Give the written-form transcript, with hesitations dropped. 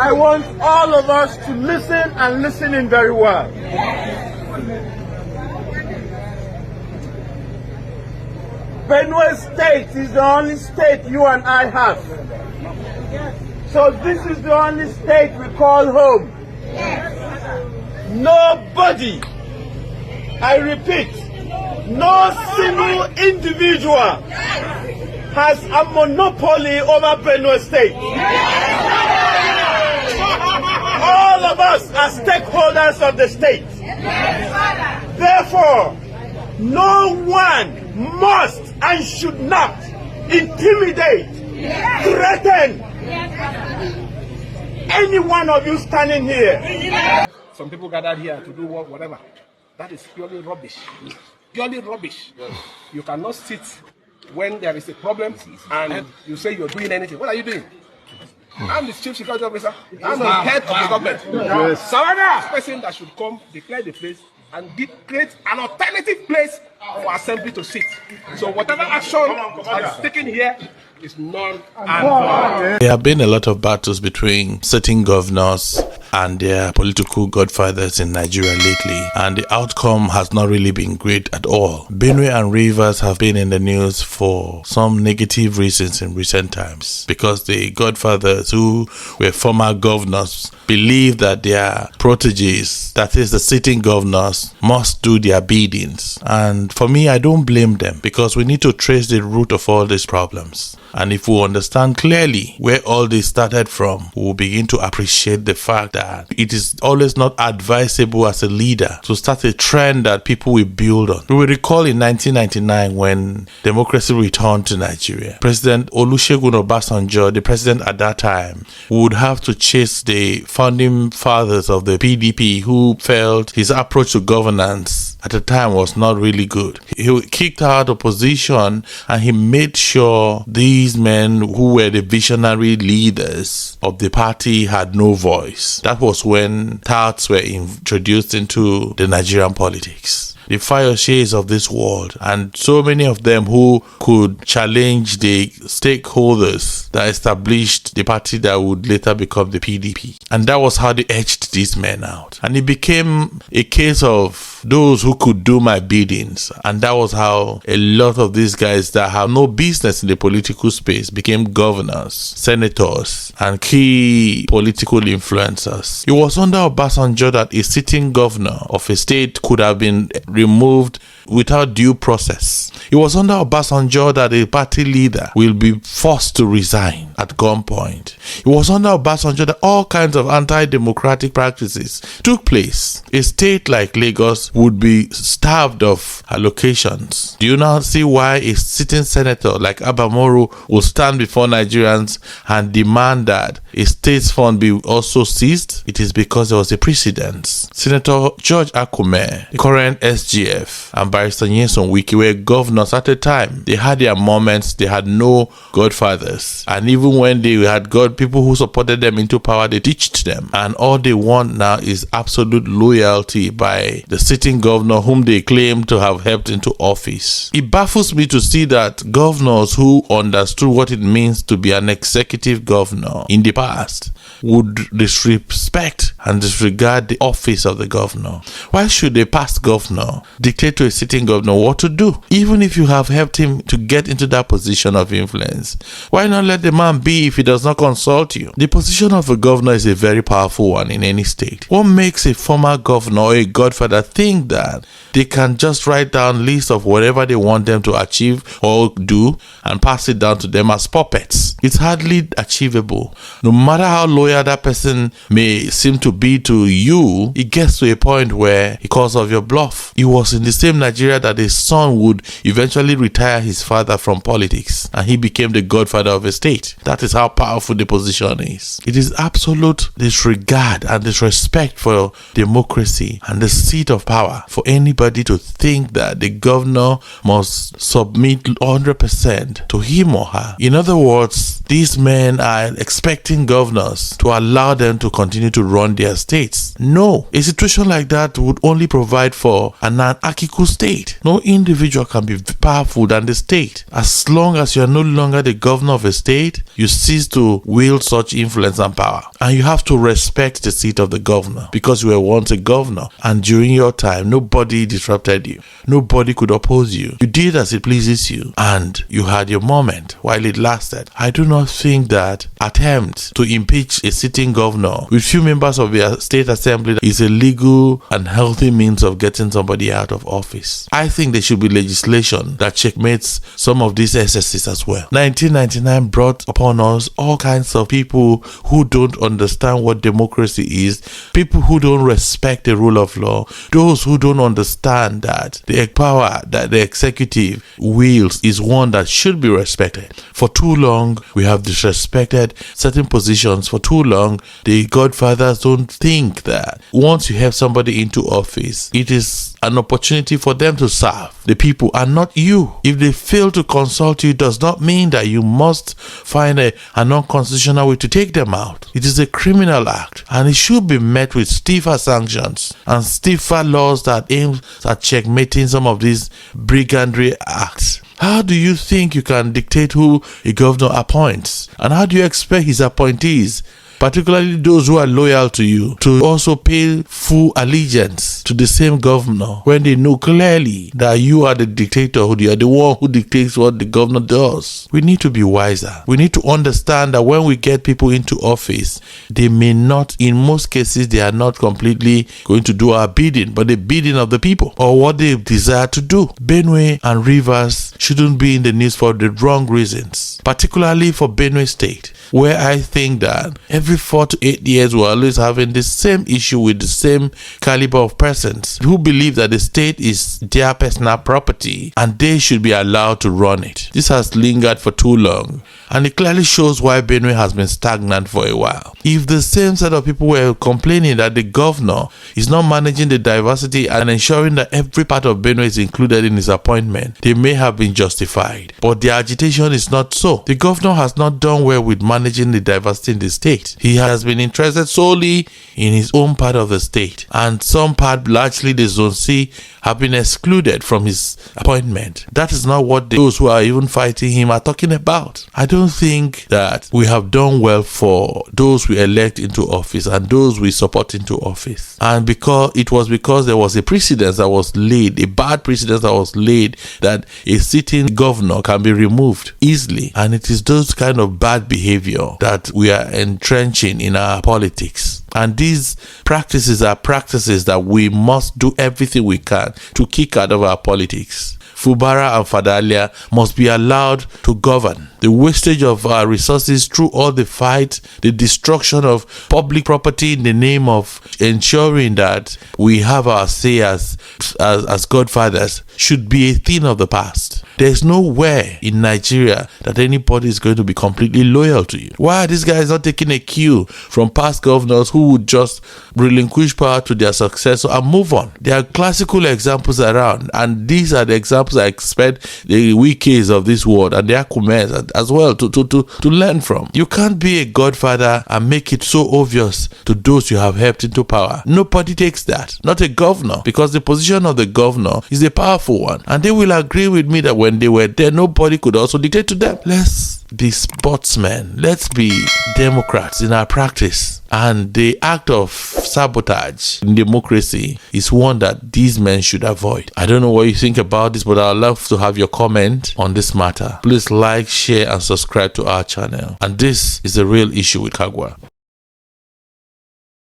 I want all of us to listen and listen in very well. Benue State is the only state you and I have. So this is the only state we call home. Nobody, I repeat, no single individual has a monopoly over Benue State. All of us are stakeholders of the state. Therefore, no one must and should not intimidate, threaten any one of you standing here. Some people gathered here to do whatever. That is purely rubbish. Purely rubbish. Yes. You cannot sit when there is a problem and you say you're doing anything. What are you doing? I'm the chief security officer. I'm the head of the government. Yes. So this person that should come, declare the place, and create an alternative place for assembly to sit. So whatever action that is taken here is none and void. There have been a lot of battles between sitting governors and their political godfathers in Nigeria lately, and the outcome has not really been great at all. Benue and Rivers have been in the news for some negative reasons in recent times, because the godfathers, who were former governors, believe that their proteges, that is the sitting governors, must do their biddings. And for me, I don't blame them, because we need to trace the root of all these problems. And if we understand clearly where all this started from, we will begin to appreciate the fact that it is always not advisable as a leader to start a trend that people will build on. We will recall in 1999 when democracy returned to Nigeria. President Olusegun Obasanjo, the president at that time, would have to chase the founding fathers of the PDP, who felt his approach to governance at the time was not really good. He kicked out opposition, and he made sure these men who were the visionary leaders of the party had no voice. That was when touts were introduced into the Nigerian politics. The Fayoshes of this world, and so many of them who could challenge the stakeholders that established the party that would later become the PDP. And that was how they edged these men out. And it became a case of those who could do my biddings. And that was how a lot of these guys that have no business in the political space became governors, senators, and key political influencers. It was under Obasanjo that a sitting governor of a state could have been removed without due process. It was under Obasanjo that a party leader will be forced to resign at gunpoint. It was under Obasanjo that all kinds of anti-democratic practices took place. A state like Lagos would be starved of allocations. Do you now see why a sitting senator like Abamoru will stand before Nigerians and demand that a state's fund be also seized? It is because there was a precedent. Senator George Akume, the current SGF, and Barrister Nyesom Wike were governors at the time. They had their moments, they had no godfathers. And even when they had people who supported them into power, they teached them. And all they want now is absolute loyalty by the sitting governor whom they claim to have helped into office. It baffles me to see that governors who understood what it means to be an executive governor in the past would disrespect and disregard the office of the governor. Why should a past governor dictate to a sitting governor what to do? Even if you have helped him to get into that position of influence, why not let the man be if he does not consult you? The position of a governor is a very powerful one in any state. What makes a former governor or a godfather think that they can just write down lists of whatever they want them to achieve or do and pass it down to them as puppets? It's hardly achievable. No matter how loyal that person may seem to be to you, it gets to a point where, because of your bluff, it was in the same Nigeria that his son would eventually retire his father from politics, and he became the godfather of a state. That is how powerful the position is. It is absolute disregard and disrespect for democracy and the seat of power for anybody to think that the governor must submit 100% to him or her. In other words, these men are expecting governors to allow them to continue to run their states. No, a situation like that would only provide for an anarchical state. No individual can be powerful than the state. As long as you are no longer the governor of a state, you cease to wield such influence and power. And you have to respect the seat of the governor, because you were once a governor, and during your time, nobody disrupted you. Nobody could oppose you. You did as it pleases you, and you had your moment while it lasted. I do not think that attempt to impeach a sitting governor with few members of the state assembly is a legal and healthy means of getting somebody out of office. I think there should be legislation that checkmates some of these excesses as well. 1999 brought upon us all kinds of people who don't understand what democracy is, people who don't respect the rule of law, those who don't understand that the power that the executive wields is one that should be respected. For too long, we have disrespected certain positions. For too long, the godfathers don't think that once you have somebody into office, it is an opportunity for them to serve the people and not you. If they fail to consult you, it does not mean that you must find an unconstitutional way to take them out. It is a criminal act, and it should be met with stiffer sanctions and stiffer laws that aim at checkmating some of these brigandry acts. How do you think you can dictate who a governor appoints? And how do you expect his appointees, particularly those who are loyal to you, to also pay full allegiance to the same governor when they know clearly that you are the dictator, who you are the one who dictates what the governor does? We need to be wiser. We need to understand that when we get people into office, they may not, in most cases, they are not completely going to do our bidding, but the bidding of the people or what they desire to do. Benue and Rivers shouldn't be in the news for the wrong reasons, particularly for Benue State, where I think that every 4 to 8 years we're always having the same issue with the same caliber of persons who believe that the state is their personal property and they should be allowed to run it. This has lingered for too long, and it clearly shows why Benue has been stagnant for a while. If the same set of people were complaining that the governor is not managing the diversity and ensuring that every part of Benue is included in his appointment, they may have been justified. But the agitation is not so. The governor has not done well with managing the diversity in the state. He has been interested solely in his own part of the state, and some part, largely the Zone C, have been excluded from his appointment. That is not what those who are even fighting him are talking about. I don't think that we have done well for those we elect into office and those we support into office. And because there was a precedent that was laid, a bad precedent that was laid, that a sitting governor can be removed easily. And it is those kind of bad behavior that we are entrenching in our politics. And these practices are practices that we must do everything we can to kick out of our politics. Fubara and Fadalia must be allowed to govern. The wastage of our resources through all the fight, the destruction of public property in the name of ensuring that we have our say as godfathers should be a thing of the past. There's nowhere in Nigeria that anybody is going to be completely loyal to you. Why are these guys not taking a cue from past governors who would just relinquish power to their successor and move on? There are classical examples around, and these are the examples I expect the wikis of this world and the Akumes as well to learn from. You can't be a godfather and make it so obvious to those you have helped into power. Nobody takes that. Not a governor, because the position of the governor is a powerful one, and they will agree with me that when they were there, nobody could also dictate to them. Let's be sportsmen. Let's be Democrats in our practice. And the act of sabotage in democracy is one that these men should avoid. I don't know what you think about this, but I'd love to have your comment on this matter. Please like, share, and subscribe to our channel. And this is The Real Issue with Kagwa.